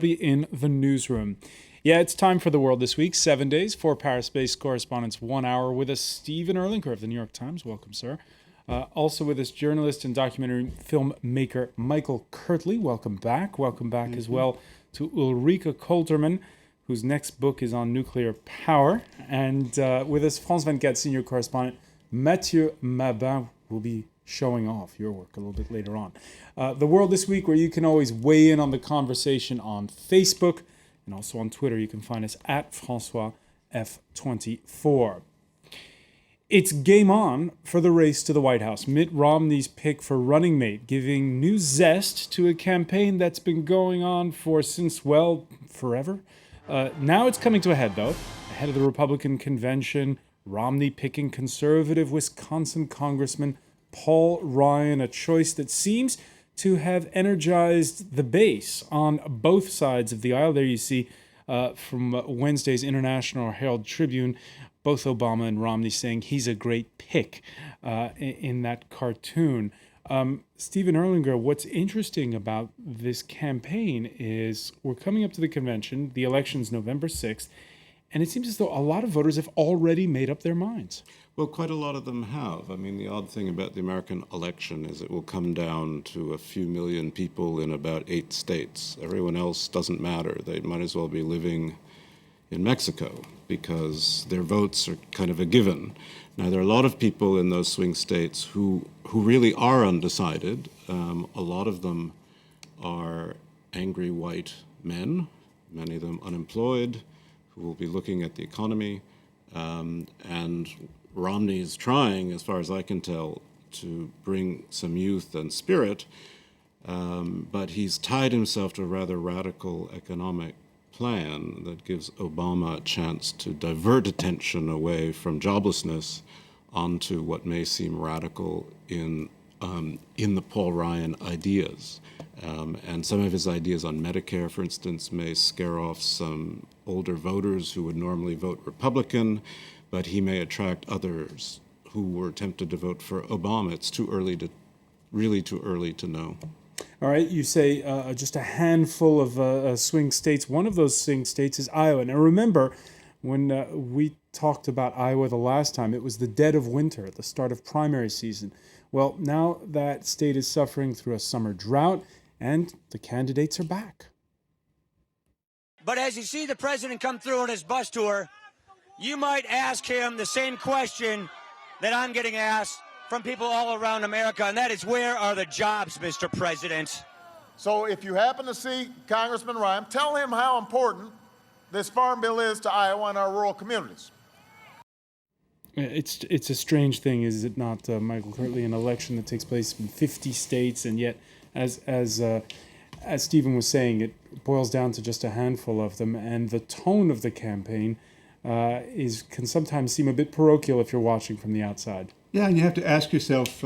In the newsroom. Yeah, it's time for The World This Week. 7 days, 4 Paris-based correspondents, 1 hour with us. Stephen Erlinger of the New York Times. Welcome, sir. Also with us, journalist and documentary filmmaker Michael Kirtley. Welcome back. Welcome back as well to Ulrike Kolterman, whose next book is on nuclear power. And with us, France 24 senior correspondent Mathieu Mabin will be showing off your work a little bit later on. The World This Week, where you can always weigh in on the conversation on Facebook and also on Twitter. You can find us at François F24. It's game on for the race to the White House. Mitt Romney's pick for running mate, giving new zest to a campaign that's been going on since forever. Now it's coming to a head, though. Ahead of the Republican convention, Romney picking conservative Wisconsin Congressman Paul Ryan, a choice that seems to have energized the base on both sides of the aisle. There you see from Wednesday's International Herald Tribune, both Obama and Romney saying he's a great pick in that cartoon. Stephen Erlinger, what's interesting about this campaign is we're coming up to the convention. The election's November 6th, and it seems as though a lot of voters have already made up their minds. Well, quite a lot of them have. I mean, the odd thing about the American election is it will come down to a few million people in about 8 states. Everyone else doesn't matter. They might as well be living in Mexico because their votes are kind of a given. Now, there are a lot of people in those swing states who really are undecided. A lot of them are angry white men, many of them unemployed, who will be looking at the economy. And Romney is trying, as far as I can tell, to bring some youth and spirit, but he's tied himself to a rather radical economic plan that gives Obama a chance to divert attention away from joblessness onto what may seem radical in the Paul Ryan ideas. And some of his ideas on Medicare, for instance, may scare off some older voters who would normally vote Republican, but he may attract others who were tempted to vote for Obama. It's too early to know. All right, you say just a handful of swing states. One of those swing states is Iowa. Now remember, when we talked about Iowa the last time, it was the dead of winter at the start of primary season. Well, now that state is suffering through a summer drought, and the candidates are back. But as you see the president come through on his bus tour, you might ask him the same question that I'm getting asked from people all around America, and that is, where are the jobs, Mr. President? So if you happen to see Congressman Ryan, tell him how important this farm bill is to Iowa and our rural communities. It's a strange thing, is it not, Michael Kirtley? An election that takes place in 50 states, and yet, as Stephen was saying, it boils down to just a handful of them, and the tone of the campaign can sometimes seem a bit parochial if you're watching from the outside. Yeah, and you have to ask yourself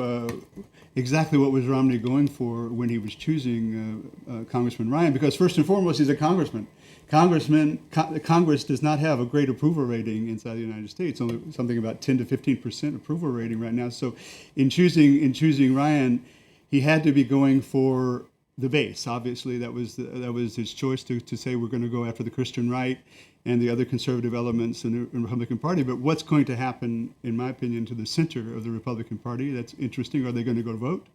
exactly what was Romney going for when he was choosing Congressman Ryan, because first and foremost, he's a congressman. Congress does not have a great approval rating inside the United States, only something about 10 to 15% approval rating right now. So in choosing Ryan, he had to be going for the base. Obviously, that was his choice to say we're going to go after the Christian right and the other conservative elements in the Republican Party. But what's going to happen, in my opinion, to the center of the Republican Party? That's interesting. Are they going to go to vote?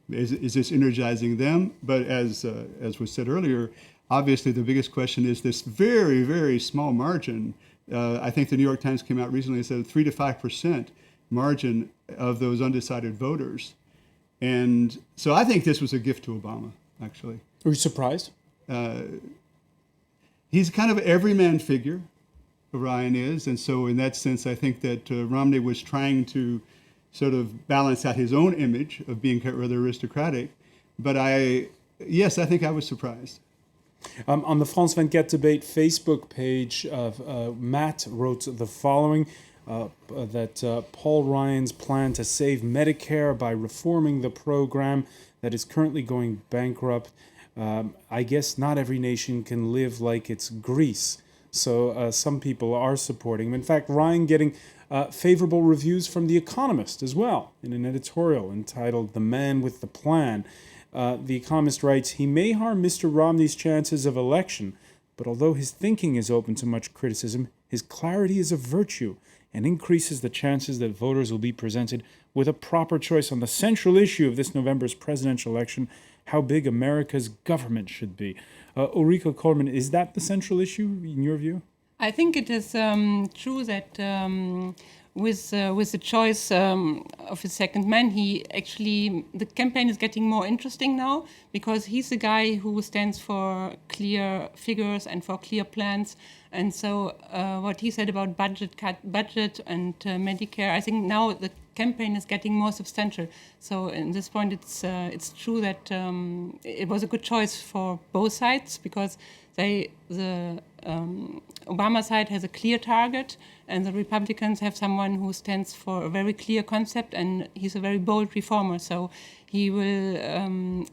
Is this energizing them? But as was said earlier, obviously the biggest question is this very, very small margin. I think the New York Times came out recently and said 3 to 5% margin of those undecided voters. And so I think this was a gift to Obama, actually. Were you surprised? He's kind of an everyman figure, Ryan is. And so in that sense, I think that Romney was trying to sort of balance out his own image of being rather aristocratic. But I think I was surprised. On the France 24 debate Facebook page, Matt wrote the following, that Paul Ryan's plan to save Medicare by reforming the program that is currently going bankrupt. I guess not every nation can live like it's Greece. So some people are supporting him. In fact, Ryan getting favorable reviews from The Economist as well in an editorial entitled "The Man with the Plan." The Economist writes, he may harm Mr. Romney's chances of election, but although his thinking is open to much criticism, his clarity is a virtue and increases the chances that voters will be presented with a proper choice on the central issue of this November's presidential election, how big America's government should be. Ulrike Kollmann, is that the central issue in your view? I think it is true that with the choice of his second man, the campaign is getting more interesting now because he's the guy who stands for clear figures and for clear plans. And so what he said about budget and Medicare, I think now the campaign is getting more substantial. So in this point, it's true that it was a good choice for both sides because the Obama side has a clear target, and the Republicans have someone who stands for a very clear concept, and he's a very bold reformer. So he will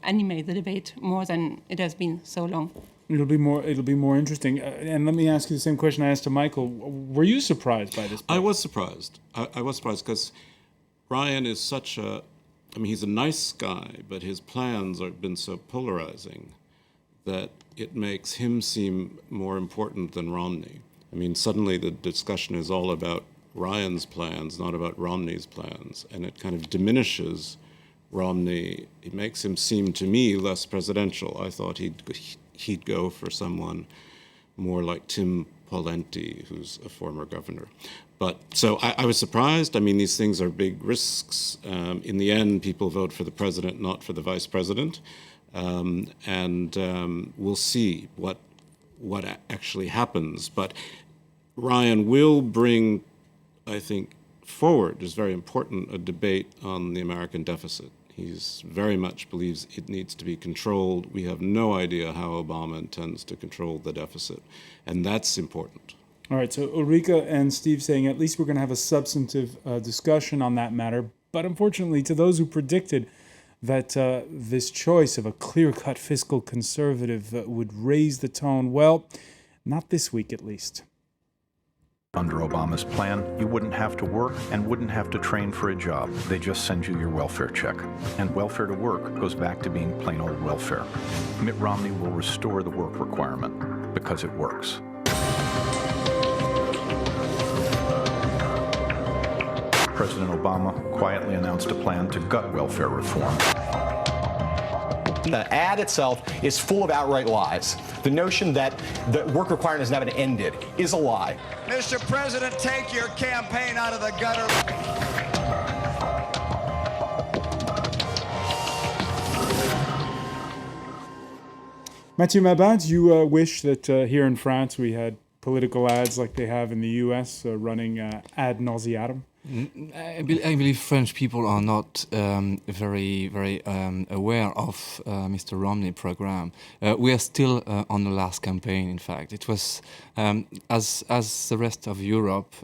animate the debate more than it has been so long. It'll be more interesting. And let me ask you the same question I asked to Michael. Were you surprised by this? I was surprised. I was surprised because Ryan is he's a nice guy, but his plans have been so polarizing that it makes him seem more important than Romney. I mean, suddenly the discussion is all about Ryan's plans, not about Romney's plans, and it kind of diminishes Romney. It makes him seem, to me, less presidential. I thought he'd go for someone more like Tim Pawlenty, who's a former governor. But so I was surprised. I mean, these things are big risks. In the end, people vote for the president, not for the vice president. We'll see what actually happens. But Ryan will bring, I think, forward, is very important, a debate on the American deficit. He's very much believes it needs to be controlled. We have no idea how Obama intends to control the deficit, and that's important. All right, so Ulrike and Steve saying at least we're going to have a substantive discussion on that matter. But unfortunately, to those who predicted that this choice of a clear-cut fiscal conservative would raise the tone, well, not this week at least. Under Obama's plan, you wouldn't have to work and wouldn't have to train for a job. They just send you your welfare check. And welfare to work goes back to being plain old welfare. Mitt Romney will restore the work requirement because it works. President Obama quietly announced a plan to gut welfare reform. The ad itself is full of outright lies. The notion that the work requirement has never ended is a lie. Mr. President, take your campaign out of the gutter. Mathieu Mabad, you wish that here in France we had political ads like they have in the US running ad nauseatum? I believe French people are not very aware of Mr. Romney program. We are still on the last campaign. In fact, it was as the rest of Europe.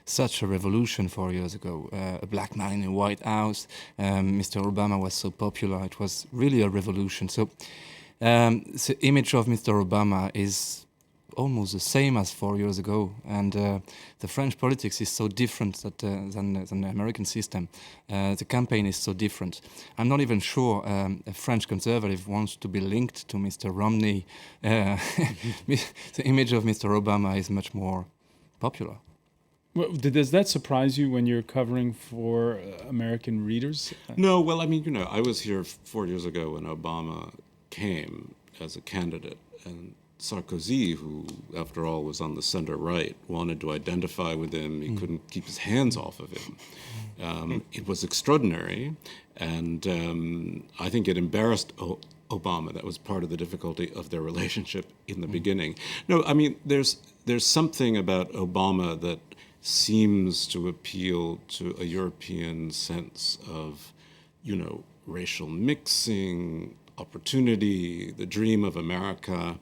Such a revolution 4 years ago. A black man in the White House. Mr. Obama was so popular. It was really a revolution. So the image of Mr. Obama is almost the same as 4 years ago, and the French politics is so different than the American system. The campaign is so different. I'm not even sure a French conservative wants to be linked to Mr. Romney. The image of Mr. Obama is much more popular. Well, does that surprise you when you're covering for American readers? No, well, I mean, I was here 4 years ago when Obama came as a candidate, and Sarkozy, who, after all, was on the center-right, wanted to identify with him. He couldn't keep his hands off of him. It was extraordinary, and I think it embarrassed Obama. That was part of the difficulty of their relationship in the beginning. No, I mean, there's something about Obama that seems to appeal to a European sense of, racial mixing, opportunity, the dream of America.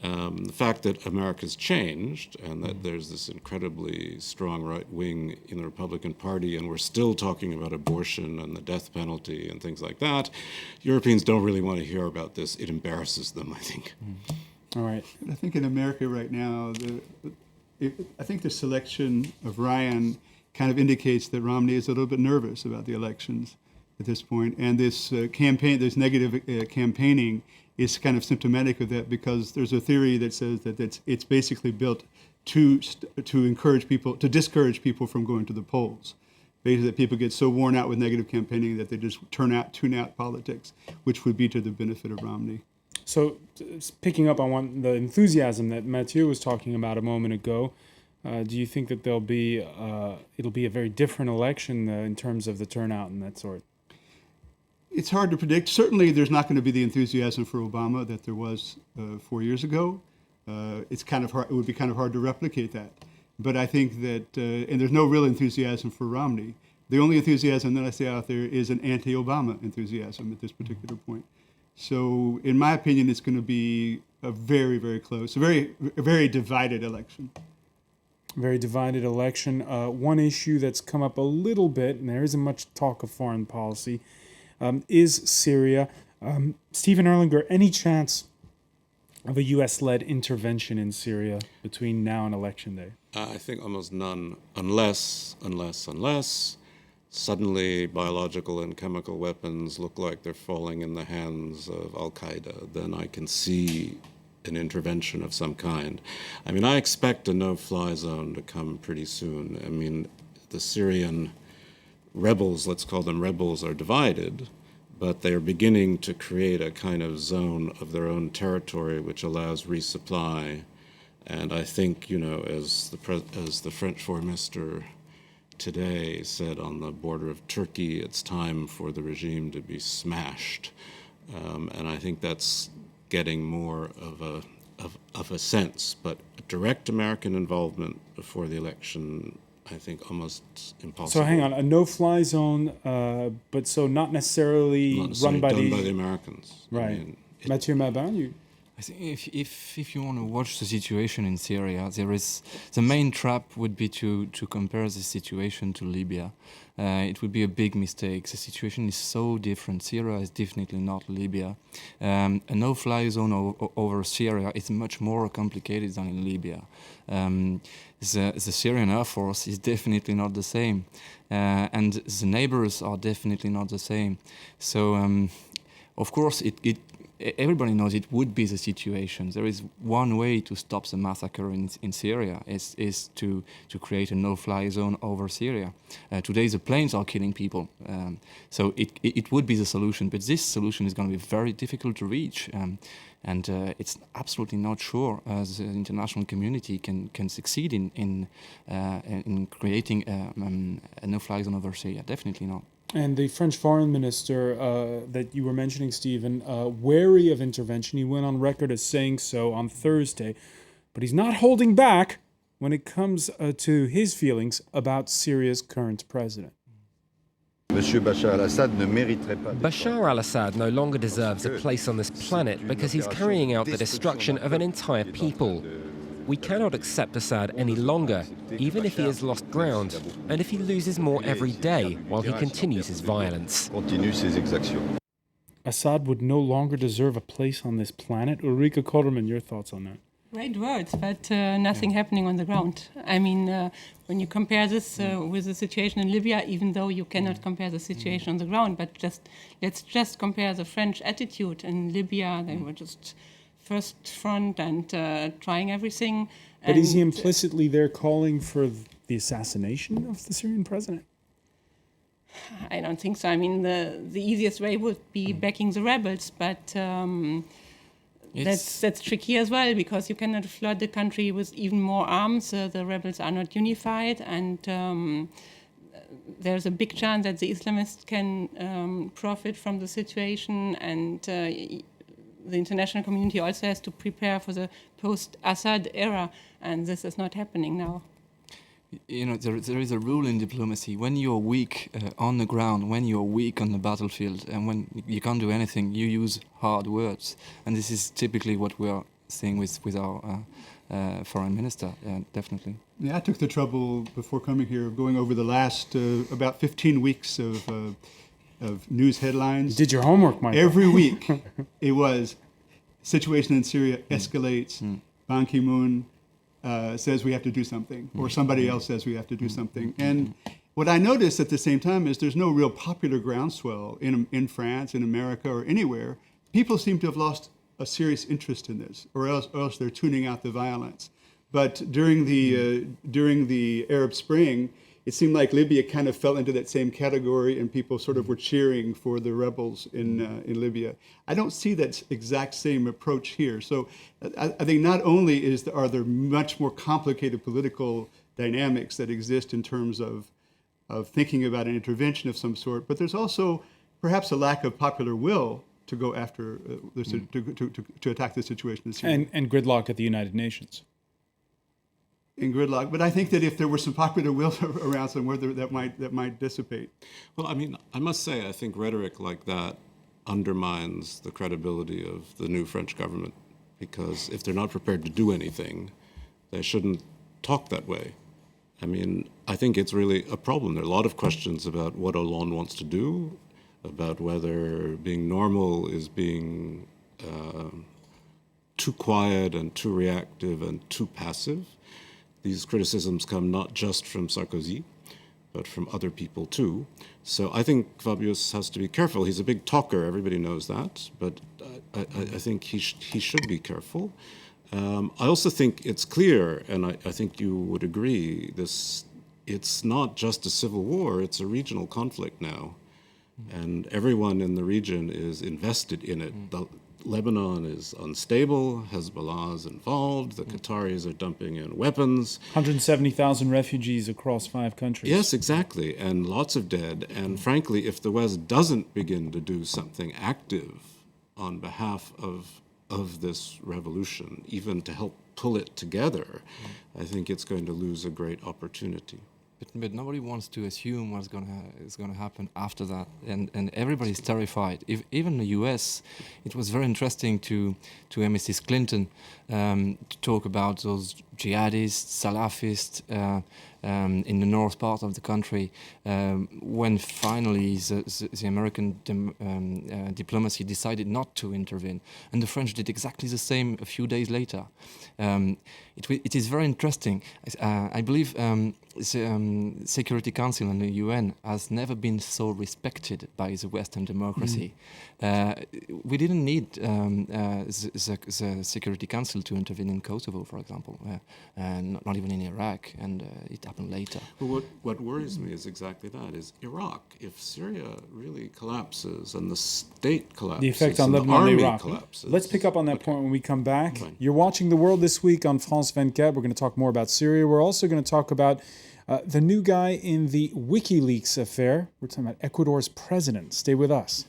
The fact that America's changed and that there's this incredibly strong right wing in the Republican Party, and we're still talking about abortion and the death penalty and things like that, Europeans don't really want to hear about this. It embarrasses them, I think. All right. I think in America right now, I think the selection of Ryan kind of indicates that Romney is a little bit nervous about the elections. at this point. And this campaign, this negative campaigning, is kind of symptomatic of that, because there's a theory that says that it's basically built to encourage people, to discourage people from going to the polls. Basically, that people get so worn out with negative campaigning that they just tune out politics, which would be to the benefit of Romney. So, picking up on the enthusiasm that Mathieu was talking about a moment ago, do you think that it'll be a very different election in terms of the turnout and that sort? It's hard to predict. Certainly, there's not going to be the enthusiasm for Obama that there was 4 years ago. It's kind of hard. It would be kind of hard to replicate that. But I think that, and there's no real enthusiasm for Romney. The only enthusiasm that I see out there is an anti-Obama enthusiasm at this particular point. So, in my opinion, it's going to be a very, very close, a very divided election. Very divided election. One issue that's come up a little bit, and there isn't much talk of foreign policy, is Syria. Stephen Erlinger, any chance of a U.S.-led intervention in Syria between now and Election Day? I think almost none, unless suddenly biological and chemical weapons look like they're falling in the hands of Al-Qaeda. Then I can see an intervention of some kind. I mean, I expect a no-fly zone to come pretty soon. I mean, the Syrian rebels, let's call them rebels, are divided, but they are beginning to create a kind of zone of their own territory which allows resupply. And I think, as the French Foreign Minister today said on the border of Turkey, it's time for the regime to be smashed. And I think that's getting more of a sense. But direct American involvement before the election, I think, almost impossible. So hang on, a no-fly zone, but so not necessarily run by the Americans. Right. I mean, Mathieu Mabin, I think if you want to watch the situation in Syria, the main trap would be to compare the situation to Libya. It would be a big mistake. The situation is so different. Syria is definitely not Libya. A no-fly zone over Syria is much more complicated than in Libya. The Syrian Air Force is definitely not the same, and the neighbors are definitely not the same. So, of course, everybody knows it would be the situation. There is one way to stop the massacre in Syria, is to create a no-fly zone over Syria. Today the planes are killing people, so it would be the solution, but this solution is going to be very difficult to reach, and it's absolutely not sure the international community can succeed in creating a no-fly zone over Syria. Definitely not. And the French foreign minister that you were mentioning, Stephen, wary of intervention. He went on record as saying so on Thursday, but he's not holding back when it comes to his feelings about Syria's current president. Bashar al-Assad no longer deserves a place on this planet because he's carrying out the destruction of an entire people. We cannot accept Assad any longer, even if he has lost ground, and if he loses more every day while he continues his violence. Assad would no longer deserve a place on this planet. Ulrike Kolderman, your thoughts on that? Great words, but nothing happening on the ground. I mean, when you compare this with the situation in Libya, even though you cannot compare the situation on the ground, but let's just compare the French attitude in Libya. They were just first front and trying everything. But is he implicitly there calling for the assassination of the Syrian president? I don't think so. I mean, the easiest way would be backing the rebels, but that's tricky as well, because you cannot flood the country with even more arms. The rebels are not unified, and there's a big chance that the Islamists can profit from the situation, and the international community also has to prepare for the post-Assad era, and this is not happening now. There is a rule in diplomacy: when you're weak on the ground, when you're weak on the battlefield, and when you can't do anything, you use hard words. And this is typically what we are seeing with our foreign minister, definitely. Yeah, I took the trouble before coming here of going over the last about 15 weeks of news headlines. You did your homework, Michael. Every week it was situation in Syria escalates, Ban Ki-moon says we have to do something, or somebody else says we have to do something. And What I noticed at the same time is there's no real popular groundswell in France, in America, or anywhere. People seem to have lost a serious interest in this, or else they're tuning out the violence. But during the Arab Spring, it seemed like Libya kind of fell into that same category, and people sort of were cheering for the rebels in Libya. I don't see that exact same approach here. So I think not only are there much more complicated political dynamics that exist in terms of thinking about an intervention of some sort, but there's also perhaps a lack of popular will to go after to attack the situation in Syria. And gridlock at the United Nations. In gridlock, but I think that if there were some popular will around somewhere, that might dissipate. Well, I mean, I must say, I think rhetoric like that undermines the credibility of the new French government, because if they're not prepared to do anything, they shouldn't talk that way. I mean, I think it's really a problem. There are a lot of questions about what Hollande wants to do, about whether being normal is being too quiet and too reactive and too passive. These criticisms come not just from Sarkozy, but from other people too. So I think Fabius has to be careful. He's a big talker, everybody knows that, but I think he should be careful. I also think it's clear, and I think you would agree, it's not just a civil war, it's a regional conflict now. And everyone in the region is invested in it. Lebanon is unstable, Hezbollah is involved, the Qataris are dumping in weapons. 170,000 refugees across 5 countries. Yes, exactly, and lots of dead. And frankly, if the West doesn't begin to do something active on behalf of this revolution, even to help pull it together, I think it's going to lose a great opportunity. But nobody wants to assume what's is going to happen after that, and everybody's terrified. Even the U.S., it was very interesting to hear Mrs. Clinton to talk about those jihadists, Salafists in the north part of the country, when finally the American diplomacy decided not to intervene, and the French did exactly the same a few days later. It is very interesting. I believe the Security Council and the UN has never been so respected by the Western democracy. We didn't need the Security Council to intervene in Kosovo, for example, not even in Iraq, and it happened later. Well, what worries me is exactly that, is Iraq. If Syria really collapses and the state collapses, the effect on Lebanon and Iraq. Collapses. Let's pick up on that point when we come back. Fine. You're watching The World This Week on France 24. We're going to talk more about Syria. We're also going to talk about the new guy in the WikiLeaks affair. We're talking about Ecuador's president. Stay with us.